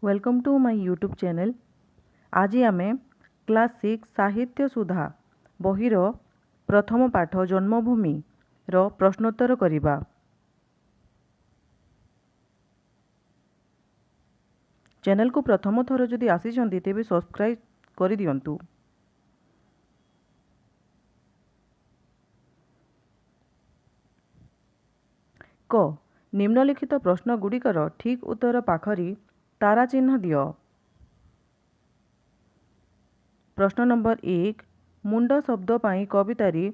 Welcome to my YouTube channel. आज आमे class 6 साहित्य सुधा बहिर प्रथम पाठ जन्मभूमि रो प्रश्नोत्तर करिबा। चैनल को प्रथम थर जदि आसीचंती तेबे सब्सक्राइब करि दियंतु। क निम्नलिखित प्रश्न गुड़िकर ठीक उत्तर पाखरी तारा चिन्ह दियो। प्रश्न नंबर 1 मुंड शब्द पाई कवितारी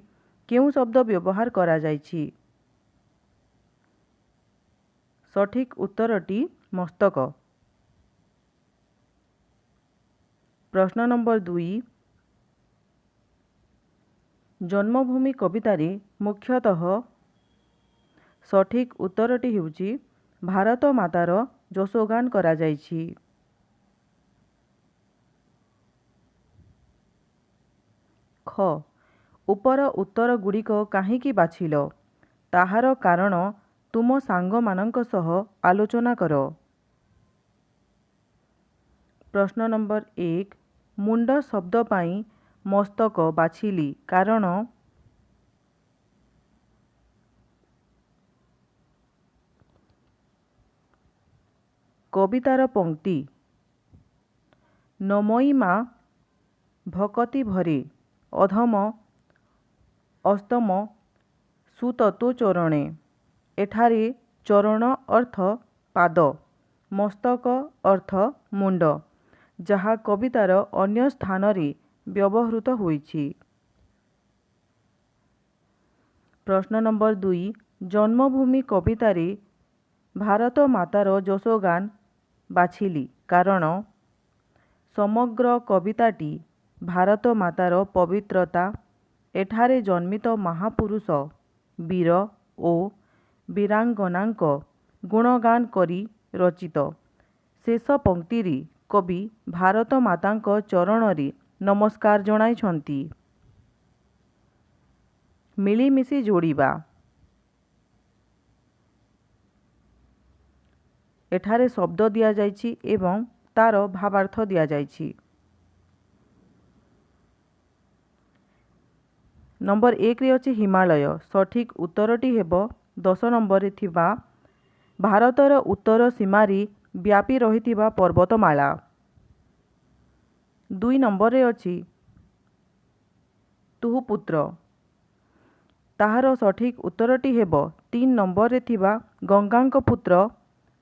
केउ शब्द व्यवहार करा जायछि? सठिक उत्तरटी मस्तक। प्रश्न नंबर 2 जन्मभूमि कवितारी मुख्यतः सठिक उत्तरटी हेउछि भारत मातार यशोगान करा जायछि। ख उपर उत्तर गुड़िक काहींकि बाछिल ताहार कारण तुम सांग मानंक सह आलोचना कर। प्रश्न नंबर 1 मुंड शब्द पाई मस्तक बाछिली कारण कवितार पंक्ति नमयी माँ भकति भरे अधम अस्तम सुतत्व चरणे। एठारे चरण अर्थ पाद, मस्तक अर्थ मुंड, जहा कवितार अन्य स्थान रे व्यवहृत होईछि। प्रश्न नंबर 2 जन्मभूमि कवितारे भारत मातार यशोगान बाछिली कारण समग्र कविताटी भारत मातार पवित्रता एठारे जन्मित महापुरुष वीर ओ वीरांगनांक गुणगान करी रचित। शेष पंक्तिरी कवि भारत मातांक चरणरी नमस्कार जणाइछंती। मिलीमिशी जोड़िबा एठारे शब्द दिया जायछि एवं तार भावार्थ दिया जायछि। नंबर 1 रे अछि हिमालय। सठिक उत्तरटी हेब 10 नंबर रे थिबा भारतर उत्तर सीमारी व्यापी रहिथिबा पर्वतमाला। 2 नंबर रे अछि तुहुपुत्र। ताहार सठिक उत्तरटी हेब 3 नंबर रे थिबा गंगांक पुत्र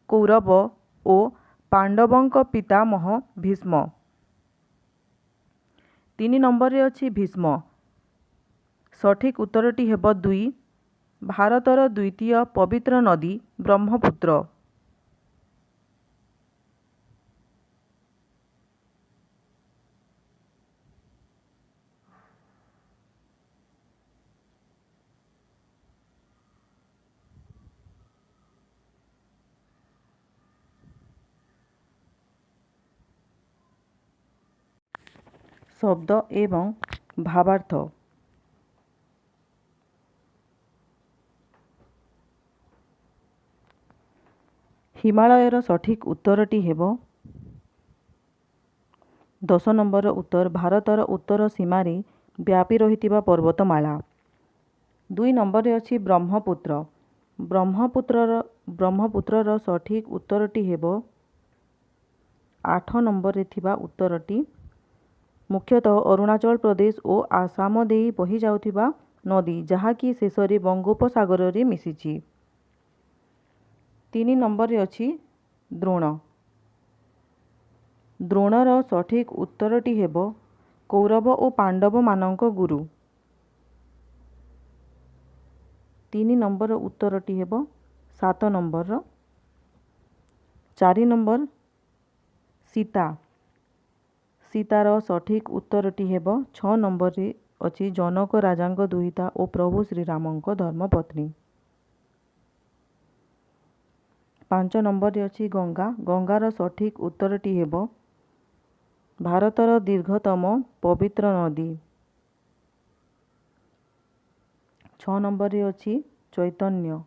कौरव ओ पांडवंक पितामह भीष्म। 3 नंबर रे अछि भीष्म। सठिक उत्तरटी हेब 2 भारतर द्वितीय पवित्र नदी ब्रह्मपुत्र। शब्द एवं भावार्थ। हिमालयर सठिक उत्तरटी हेब 10 नंबर उत्तर भारतर उत्तर सीमारे व्यापी रहिथिबा पर्वतमाला। 2 नंबर रे अछि ब्रह्मपुत्र। ब्रह्मपुत्रर सठिक उत्तरटी हेब 8 नंबर रे थिबा उत्तरटी मुख्यतः अरुणाचल प्रदेश ओ आसाम देई बही जाउथिबा नदी जहाँकि शेषरे बंगोपसागर रे मिसिछि। 3 नंबर रे अछि द्रोण। द्रोणर सठिक उत्तरटी हेब कौरव ओ पांडव मानंक गुरु। 3 नंबर उत्तरटी हेब 7 नंबर। 4 नंबर सीता। सीतार सठिक उत्तरटी हेब 6 नंबर रे अछि जनक राजांक दुहिता ओ प्रभु श्रीरामंक धर्मपत्नी। 5 नंबर रे अछि गंगा। गंगार सठिक उत्तरटी हेब भारतर दीर्घतम पवित्र नदी। 6 नंबर रे अछि चैतन्य।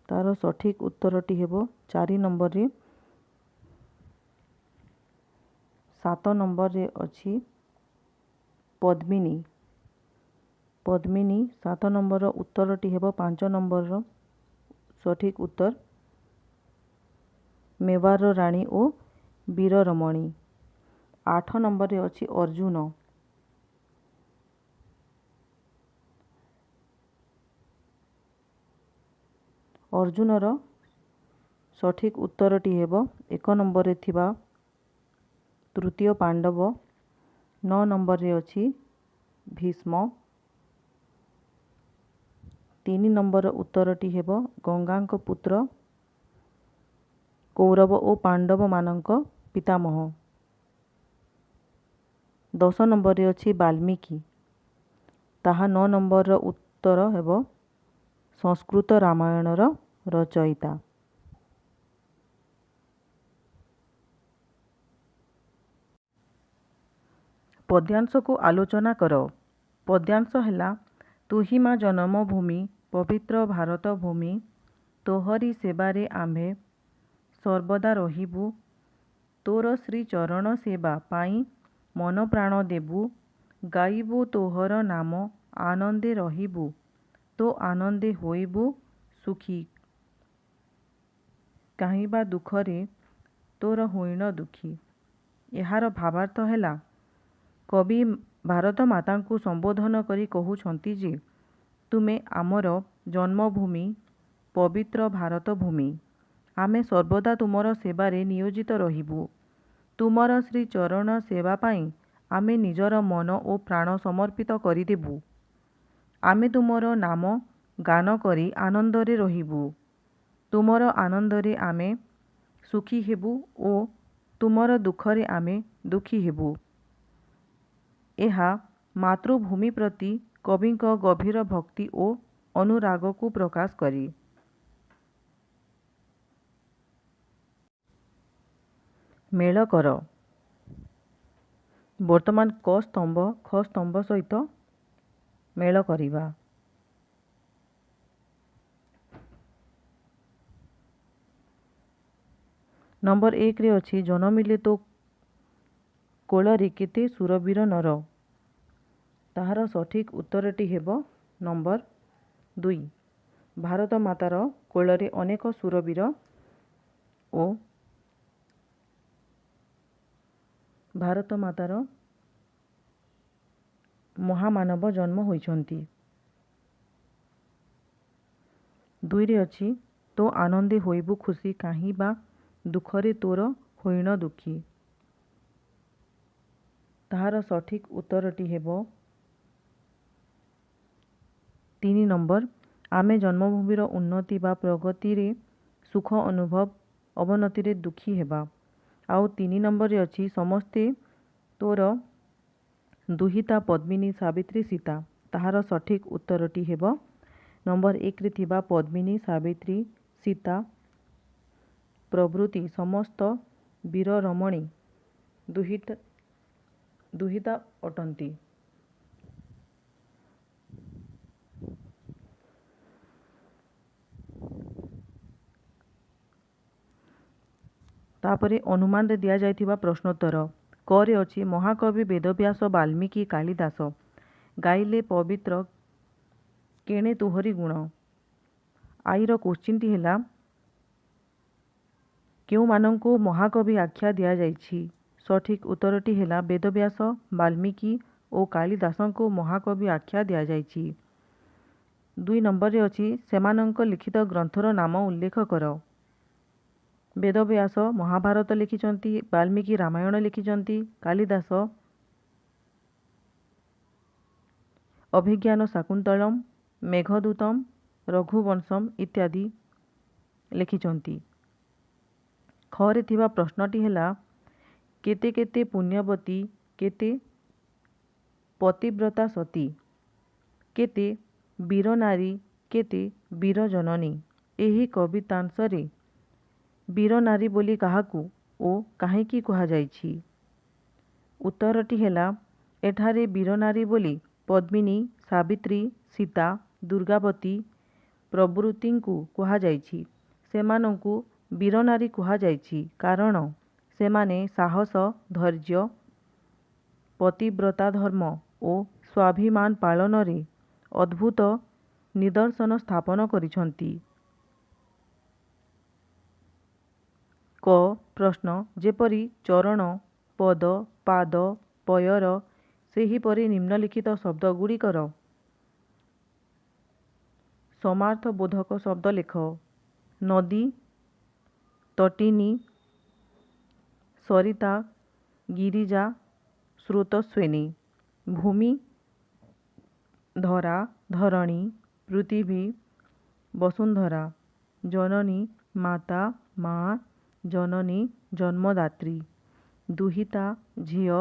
ତାର ସଠିକ୍ ଉତ୍ତରଟି ହେବ 4 ନମ୍ବରରେ 7 ନମ୍ବରରେ ଅଛି ପଦ୍ମିନୀ। ପଦ୍ମିନୀ 7 ନମ୍ବରର ଉତ୍ତରଟି ହେବ 5 ନମ୍ବରର ସଠିକ୍ ଉତ୍ତର ମେୱାରର ରାଣୀ ଓ ବୀର ରମଣୀ। 8 ନମ୍ବରରେ ଅଛି ଅର୍ଜୁନ। ଅର୍ଜୁନର ସଠିକ୍ ଉତ୍ତରଟି ହେବ 1 ନମ୍ବରରେ ଥିବା ତୃତୀୟ ପାଣ୍ଡବ। 9 ନମ୍ବରରେ ଅଛି ଭୀଷ୍ମ। 3 ନମ୍ବରର ଉତ୍ତରଟି ହେବ ଗଙ୍ଗାଙ୍କ ପୁତ୍ର କୌରବ ଓ ପାଣ୍ଡବମାନଙ୍କ ପିତାମହ। 10 ନମ୍ବରରେ ଅଛି ବାଲ୍ମୀକି। ତାହା 9 ନମ୍ବରର ଉତ୍ତର ହେବ ସଂସ୍କୃତ ରାମାୟଣର ରଚୟିତା। ପଦ୍ୟାଂଶକୁ ଆଲୋଚନା କର। ପଦ୍ୟାଂଶ ହେଲା ତୁହି ମା ଜନ୍ମଭୂମି ପବିତ୍ର ଭାରତ ଭୂମି ତୋହରି ସେବାରେ ଆମ୍ଭେ ସର୍ବଦା ରହିବୁ ତୋର ଶ୍ରୀ ଚରଣ ସେବା ପାଇଁ ମନ ପ୍ରାଣ ଦେବୁ ଗାଇବୁ ତୋହର ନାମ ଆନନ୍ଦେ ରହିବୁ ତୋ ଆନନ୍ଦେ ହୋଇବୁ ସୁଖୀ କାହିଁବା ଦୁଃଖରେ ତୋର ହୋଇନ ଦୁଃଖୀ। ଏହାର ଭାବାର୍ଥ ହେଲା କବି ଭାରତ ମାତାଙ୍କୁ ସମ୍ବୋଧନ କରି କହୁଛନ୍ତି ଯେ ତୁମେ ଆମର ଜନ୍ମଭୂମି ପବିତ୍ର ଭାରତ ଭୂମି। ଆମେ ସର୍ବଦା ତୁମର ସେବାରେ ନିୟୋଜିତ ରହିବୁ। ତୁମର ଶ୍ରୀ ଚରଣ ସେବା ପାଇଁ ଆମେ ନିଜର ମନ ଓ ପ୍ରାଣ ସମର୍ପିତ କରିଦେବୁ। ଆମେ ତୁମର ନାମ ଗାନ କରି ଆନନ୍ଦରେ ରହିବୁ। ତୁମର ଆନନ୍ଦରେ ଆମେ ସୁଖୀ ହେବୁ ଓ ତୁମର ଦୁଃଖରେ ଆମେ ଦୁଃଖୀ ହେବୁ। ଏହା ମାତୃଭୂମି ପ୍ରତି କବିଙ୍କ ଗଭୀର ଭକ୍ତି ଓ ଅନୁରାଗକୁ ପ୍ରକାଶ କରେ। ମେଳ କର। ବର୍ତ୍ତମାନ କ ସ୍ତମ୍ଭ ଖ ସ୍ତମ୍ଭ ସହିତ ମେଳ କରିବା। ନମ୍ବର 1ରେ ଅଛି ଜନମିଲେ ତୋ କୋଳରେ କେତେ ସୁରବୀର ନର। ତାହାର ସଠିକ୍ ଉତ୍ତରଟି ହେବ ନମ୍ବର 2। ଭାରତ ମାତାର କୋଳରେ ଅନେକ ସୁରବୀର ଓ ଭାରତ ମାତାର ମହାମାନବ ଜନ୍ମ ହୋଇଛନ୍ତି। 2ରେ ଅଛି ତୋ ଆନନ୍ଦେ ହୋଇବୁ ଖୁସି କାହିଁ ବା ଦୁଃଖରେ ତୋର ହୋଇନ ଦୁଃଖୀ। ତାହାର ସଠିକ୍ ଉତ୍ତରଟି ହେବ 3 ନମ୍ବର ଆମେ ଜନ୍ମଭୂମିର ଉନ୍ନତି ବା ପ୍ରଗତିରେ ସୁଖ ଅନୁଭବ ଅବନତିରେ ଦୁଃଖୀ ହେବା। ଆଉ 3 ନମ୍ବରରେ ଅଛି ସମସ୍ତେ ତୋର ଦୁହିତା ପଦ୍ମିନୀ ସାବିତ୍ରୀ ସୀତା। ତାହାର ସଠିକ୍ ଉତ୍ତରଟି ହେବ ନମ୍ବର 1ରେ ଥିବା ପଦ୍ମିନୀ ସାବିତ୍ରୀ ସୀତା ପ୍ରଭୃତି ସମସ୍ତ ବୀର ରମଣୀ ଦୁହିତା ଅଟନ୍ତି। ତାପରେ ଅନୁମାନରେ ଦିଆଯାଇଥିବା ପ୍ରଶ୍ନୋତ୍ତର। କରେ ଅଛି ମହାକବି ବେଦବ୍ୟାସ ବାଲ୍ମୀକି କାଳିଦାସ ଗାଇଲେ ପବିତ୍ର କେଣେ ତୋହରି ଗୁଣ। ଆଇର କୋଶ୍ଚିନ୍ଟି ହେଲା କେଉଁମାନଙ୍କୁ ମହାକବି ଆଖ୍ୟା ଦିଆଯାଇଛି। ସଠିକ୍ ଉତ୍ତରଟି ହେଲା ବେଦବ୍ୟାସ ବାଲ୍ମୀକି ଓ କାଳିଦାସଙ୍କୁ ମହାକବି ଆଖ୍ୟା ଦିଆଯାଇଛି। 2 ନମ୍ବରରେ ଅଛି ସେମାନଙ୍କ ଲିଖିତ ଗ୍ରନ୍ଥର ନାମ ଉଲ୍ଲେଖ କର। ବେଦବ୍ୟାସ ମହାଭାରତ ଲେଖିଛନ୍ତି, ବାଲ୍ମୀକି ରାମାୟଣ ଲେଖିଛନ୍ତି, କାଳିଦାସ ଅଭିଜ୍ଞାନ ଶାକୁନ୍ତଳମ୍, ମେଘଦୂତମ୍, ରଘୁବଂଶମ୍ ଇତ୍ୟାଦି ଲେଖିଛନ୍ତି। ଖରେ ଥିବା ପ୍ରଶ୍ନଟି ହେଲା କେତେ କେତେ ପୁଣ୍ୟବତୀ କେତେ ପତିବ୍ରତା ସତୀ କେତେ ବୀର ନାରୀ କେତେ ବୀର ଜନନୀ। ଏହି କବିତାଂଶରେ ବୀର ନାରୀ ବୋଲି କାହାକୁ ଓ କାହିଁକି କୁହାଯାଇଛି? ଉତ୍ତରଟି ହେଲା ଏଠାରେ ବୀର ନାରୀ ବୋଲି ପଦ୍ମିନୀ, ସାବିତ୍ରୀ, ସୀତା, ଦୁର୍ଗାବତୀ ପ୍ରବୃତ୍ତିଙ୍କୁ କୁହାଯାଇଛି। ସେମାନଙ୍କୁ ବୀରନାରୀ କୁହାଯାଇଛି କାରଣ ସେମାନେ ସାହସ, ଧୈର୍ଯ୍ୟ, ପତିବ୍ରତା ଧର୍ମ ଓ ସ୍ୱାଭିମାନ ପାଳନରେ ଅଦ୍ଭୁତ ନିଦର୍ଶନ ସ୍ଥାପନ କରିଛନ୍ତି। କ ପ୍ରଶ୍ନ ଯେପରି ଚରଣ, ପଦ, ପାଦ, ପୟର ସେହିପରି ନିମ୍ନଲିଖିତ ଶବ୍ଦଗୁଡ଼ିକର ସମାର୍ଥବୋଧକ ଶବ୍ଦ ଲେଖ। ନଦୀ, ତଟିନୀ, ସରିତା, ଗିରିଜା, ସ୍ରୋତସ୍ୱିନୀ। ଭୂମି, ଧରା, ଧରଣୀ, ପୃଥିବୀ, ବସୁନ୍ଧରା। ଜନନୀ, ମାତା, ମା, ଜନନୀ, ଜନ୍ମଦାତ୍ରୀ। ଦୁହିତା, ଝିଅ,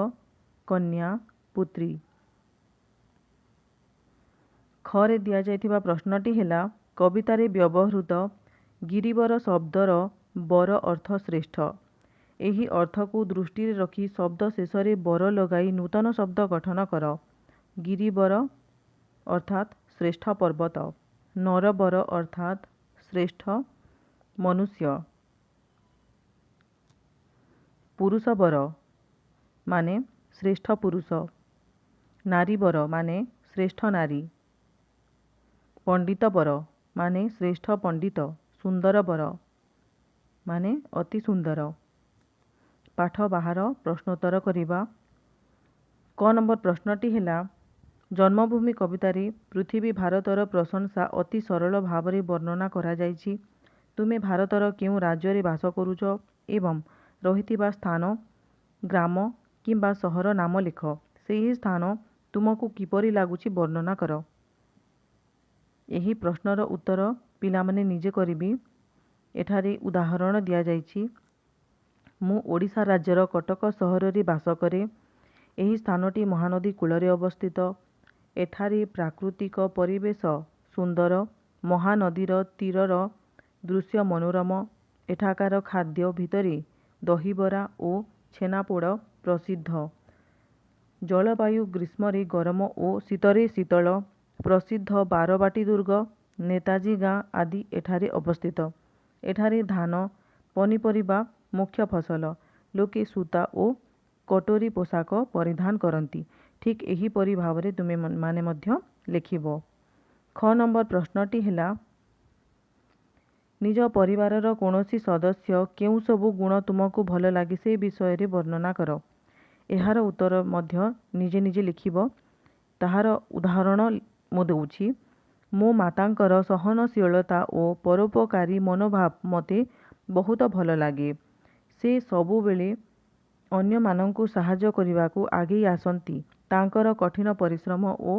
କନ୍ୟା, ପୁତ୍ରୀ। ଖରେ ଦିଆଯାଇଥିବା ପ୍ରଶ୍ନଟି ହେଲା କବିତାରେ ବ୍ୟବହୃତ ଗିରିବର ଶବ୍ଦର ବର ଅର୍ଥ ଶ୍ରେଷ୍ଠ। ଏହି ଅର୍ଥକୁ ଦୃଷ୍ଟିରେ ରଖି ଶବ୍ଦ ଶେଷରେ ବର ଲଗାଇ ନୂତନ ଶବ୍ଦ ଗଠନ କର। ଗିରିବର ଅର୍ଥାତ୍ ଶ୍ରେଷ୍ଠ ପର୍ବତ। ନରବର ଅର୍ଥାତ୍ ଶ୍ରେଷ୍ଠ ମନୁଷ୍ୟ। ପୁରୁଷବର ମାନେ ଶ୍ରେଷ୍ଠ ପୁରୁଷ। ନାରୀବର ମାନେ ଶ୍ରେଷ୍ଠ ନାରୀ। ପଣ୍ଡିତ ବର ମାନେ ଶ୍ରେଷ୍ଠ ପଣ୍ଡିତ। ସୁନ୍ଦର ବର ମାନେ ଅତି ସୁନ୍ଦର। ପାଠ ବାହାର ପ୍ରଶ୍ନୋତ୍ତର କରିବା। କ ନମ୍ବର ପ୍ରଶ୍ନଟି ହେଲା ଜନ୍ମଭୂମି କବିତାରେ ପୃଥିବୀ ଭାରତର ପ୍ରଶଂସା ଅତି ସରଳ ଭାବରେ ବର୍ଣ୍ଣନା କରାଯାଇଛି। ତୁମେ ଭାରତର କେଉଁ ରାଜ୍ୟରେ ବାସ କରୁଛ ଏବଂ ରହିଥିବା ସ୍ଥାନ, ଗ୍ରାମ କିମ୍ବା ସହର ନାମ ଲେଖ। ସେହି ସ୍ଥାନ ତୁମକୁ କିପରି ଲାଗୁଛି ବର୍ଣ୍ଣନା କର। ଏହି ପ୍ରଶ୍ନର ଉତ୍ତର ପିଲାମାନେ ନିଜେ କରିବି। ଏଠାରେ ଉଦାହରଣ ଦିଆଯାଇଛି। ମୁଁ ଓଡ଼ିଶା ରାଜ୍ୟର କଟକ ସହରରେ ବାସ କରେ। ଏହି ସ୍ଥାନଟି ମହାନଦୀ କୂଳରେ ଅବସ୍ଥିତ। ଏଠାରେ ପ୍ରାକୃତିକ ପରିବେଶ ସୁନ୍ଦର। ମହାନଦୀର ତୀରର ଦୃଶ୍ୟ ମନୋରମ। ଏଠାକାର ଖାଦ୍ୟ ଭିତରେ ଦହିବରା ଓ ଛେନାପୋଡ଼ ପ୍ରସିଦ୍ଧ। ଜଳବାୟୁ ଗ୍ରୀଷ୍ମରେ ଗରମ ଓ ଶୀତରେ ଶୀତଳ। ପ୍ରସିଦ୍ଧ ବାରବାଟୀ ଦୁର୍ଗ, ନେତାଜୀ ଗାଁ ଆଦି ଏଠାରେ ଅବସ୍ଥିତ। ଏଠାରେ ଧାନ, ପନିପରିବା ମୁଖ୍ୟ ଫସଲ। ଲୋକେ ସୂତା ଓ କଟୋରି ପୋଷାକ ପରିଧାନ କରନ୍ତି। ଠିକ୍ ଏହିପରି ଭାବରେ ତୁମେମାନେ ମଧ୍ୟ ଲେଖିବ। ଖ ନମ୍ବର ପ୍ରଶ୍ନଟି ହେଲା ନିଜ ପରିବାରର କୌଣସି ସଦସ୍ୟ କେଉଁ ସବୁ ଗୁଣ ତୁମକୁ ଭଲ ଲାଗେ ସେ ବିଷୟରେ ବର୍ଣ୍ଣନା କର। ଏହାର ଉତ୍ତର ମଧ୍ୟ ନିଜେ ନିଜେ ଲେଖିବ। ତାହାର ଉଦାହରଣ ମୁଁ ଦେଉଛି। ମୋ ମାତାଙ୍କର ସହନଶୀଳତା ଓ ପରୋପକାରୀ ମନୋଭାବ ମୋତେ ବହୁତ ଭଲ ଲାଗେ। ସେ ସବୁବେଳେ ଅନ୍ୟମାନଙ୍କୁ ସାହାଯ୍ୟ କରିବାକୁ ଆଗେଇ ଆସନ୍ତି। ତାଙ୍କର କଠିନ ପରିଶ୍ରମ ଓ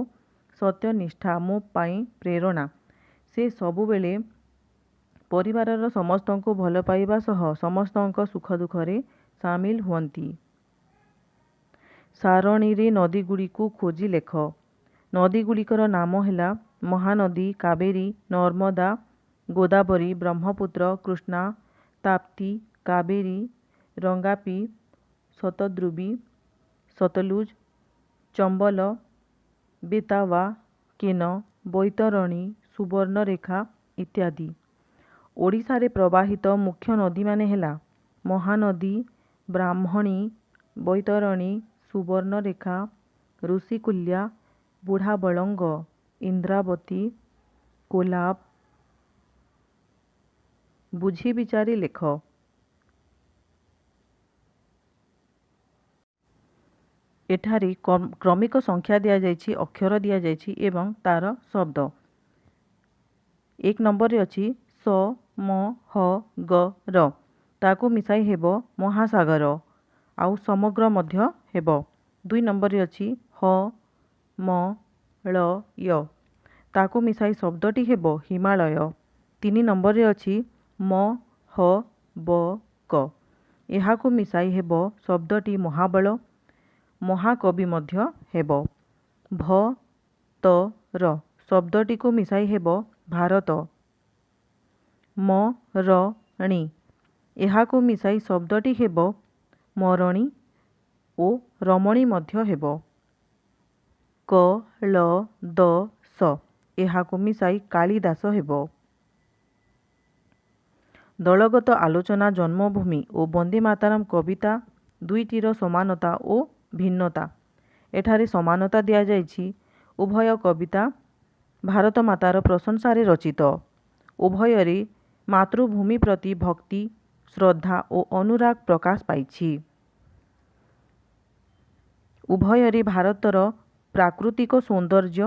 ସତ୍ୟନିଷ୍ଠା ମୋ ପାଇଁ ପ୍ରେରଣା। ସେ ସବୁବେଳେ ପରିବାରର ସମସ୍ତଙ୍କୁ ଭଲ ପାଇବା ସହ ସମସ୍ତଙ୍କ ସୁଖ ଦୁଃଖରେ ସାମିଲ ହୁଅନ୍ତି। ସାରଣୀରେ ନଦୀଗୁଡ଼ିକୁ ଖୋଜି ଲେଖ। ନଦୀଗୁଡ଼ିକର ନାମ ହେଲା ମହାନଦୀ, କାବେରୀ, ନର୍ମଦା, ଗୋଦାବରୀ, ବ୍ରହ୍ମପୁତ୍ର, କୃଷ୍ଣା, ତାପ୍ତି, କାବେରୀ, ରଙ୍ଗାପି, ଶତଦ୍ରୁବି, ସତଲୁଜ, ଚମ୍ବଲ, ବେତାୱା, କେନ, ବୈତରଣୀ, ସୁବର୍ଣ୍ଣରେଖା ଇତ୍ୟାଦି। ଓଡ଼ିଶାରେ ପ୍ରବାହିତ ମୁଖ୍ୟ ନଦୀମାନେ ହେଲା ମହାନଦୀ, ବ୍ରାହ୍ମଣୀ, ବୈତରଣୀ, ସୁବର୍ଣ୍ଣରେଖା, ଋଷିକୁଲ୍ୟା, ବୁଢ଼ାବଳଙ୍ଗ, ଇନ୍ଦ୍ରାବତୀ, କୋଲାବ। ବୁଝି ବିଚାରି ଲେଖ। ଏଠାରେ କ୍ରମିକ ସଂଖ୍ୟା ଦିଆଯାଇଛି, ଅକ୍ଷର ଦିଆଯାଇଛି ଏବଂ ତାର ଶବ୍ଦ। 1 ନମ୍ବରରେ ଅଛି ସ, ମ, ହ, ଗ, ର। ତାକୁ ମିଶାଇ ହେବ ମହାସାଗର ଆଉ ସମଗ୍ର ମଧ୍ୟ ହେବ। 2 ନମ୍ବରରେ ଅଛି ହ, ମ, ଳ, ୟ। ତାକୁ ମିଶାଇ ଶବ୍ଦଟି ହେବ ହିମାଳୟ। 3 ନମ୍ବରରେ ଅଛି ମ, ହ, ବ, କ। ଏହାକୁ ମିଶାଇ ହେବ ଶବ୍ଦଟି ମହାବଳ, ମହାକବି ମଧ୍ୟ ହେବ। ଭ, ତ, ର। ଶବ୍ଦଟିକୁ ମିଶାଇ ହେବ ଭାରତ। ମ, ର, ଣୀ। ଏହାକୁ ମିଶାଇ ଶବ୍ଦଟି ହେବ ମରଣୀ ଓ ରମଣୀ ମଧ୍ୟ ହେବ। କ, ଳ, ଦ, ସ। ଏହାକୁ ମିଶାଇ କାଳିଦାସ ହେବ। ଦଳଗତ ଆଲୋଚନା ଜନ୍ମଭୂମି ଓ ବନ୍ଦେ ମାତରମ୍ କବିତା ଦୁଇଟିର ସମାନତା ଓ ଭିନ୍ନତା। ଏଠାରେ ସମାନତା ଦିଆଯାଇଛି। ଉଭୟ କବିତା ଭାରତ ମାତାର ପ୍ରଶଂସାରେ ରଚିତ। ଉଭୟରେ ମାତୃଭୂମି ପ୍ରତି ଭକ୍ତି, ଶ୍ରଦ୍ଧା ଓ ଅନୁରାଗ ପ୍ରକାଶ ପାଇଛି। ଉଭୟରେ ଭାରତର ପ୍ରାକୃତିକ ସୌନ୍ଦର୍ଯ୍ୟ,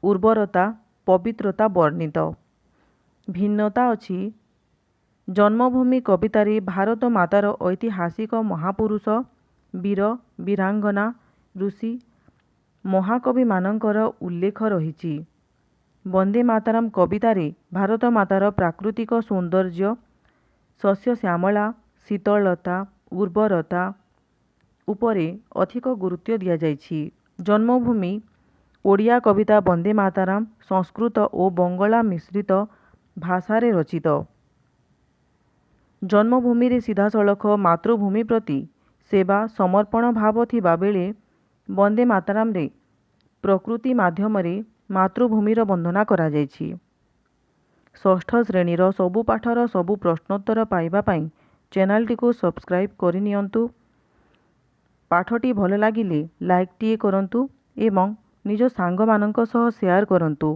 ଉର୍ବରତା, ପବିତ୍ରତା ବର୍ଣ୍ଣିତ। ଭିନ୍ନତା ଅଛି। ଜନ୍ମଭୂମି କବିତାରେ ଭାରତ ମାତାର ଐତିହାସିକ ମହାପୁରୁଷ, ବୀର ବୀରାଙ୍ଗନା, ଋଷି ମହାକବିମାନଙ୍କର ଉଲ୍ଲେଖ ରହିଛି। ବନ୍ଦେ ମାତରମ୍ କବିତାରେ ଭାରତ ମାତାର ପ୍ରାକୃତିକ ସୌନ୍ଦର୍ଯ୍ୟ, ଶସ୍ୟଶ୍ୟାମଳା, ଶୀତଳତା, ଉର୍ବରତା ଉପରେ ଅଧିକ ଗୁରୁତ୍ୱ ଦିଆଯାଇଛି। ଜନ୍ମଭୂମି ଓଡ଼ିଆ କବିତା ବନ୍ଦେ ମାତରମ୍ ସଂସ୍କୃତ ଓ ବଙ୍ଗଳା ମିଶ୍ରିତ ଭାଷାରେ ରଚିତ। ଜନ୍ମଭୂମିରେ ସିଧାସଳଖ ମାତୃଭୂମି ପ୍ରତି ସେବା ସମର୍ପଣ ଭାବ ଥିବାବେଳେ ବନ୍ଦେ ମାତରମ୍ରେ ପ୍ରକୃତି ମାଧ୍ୟମରେ ମାତୃଭୂମିର ବନ୍ଦନା କରାଯାଇଛି। ଷଷ୍ଠ ଶ୍ରେଣୀର ସବୁ ପାଠର ସବୁ ପ୍ରଶ୍ନୋତ୍ତର ପାଇବା ପାଇଁ ଚ୍ୟାନେଲଟିକୁ ସବସ୍କ୍ରାଇବ୍ କରିନିଅନ୍ତୁ। ପାଠଟି ଭଲ ଲାଗିଲେ ଲାଇକ୍ଟିଏ କରନ୍ତୁ ଏବଂ ନିଜ ସାଙ୍ଗମାନଙ୍କ ସହ ସେୟାର କରନ୍ତୁ।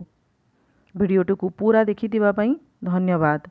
ଭିଡ଼ିଓଟିକୁ ପୁରା ଦେଖିଥିବା ପାଇଁ ଧନ୍ୟବାଦ।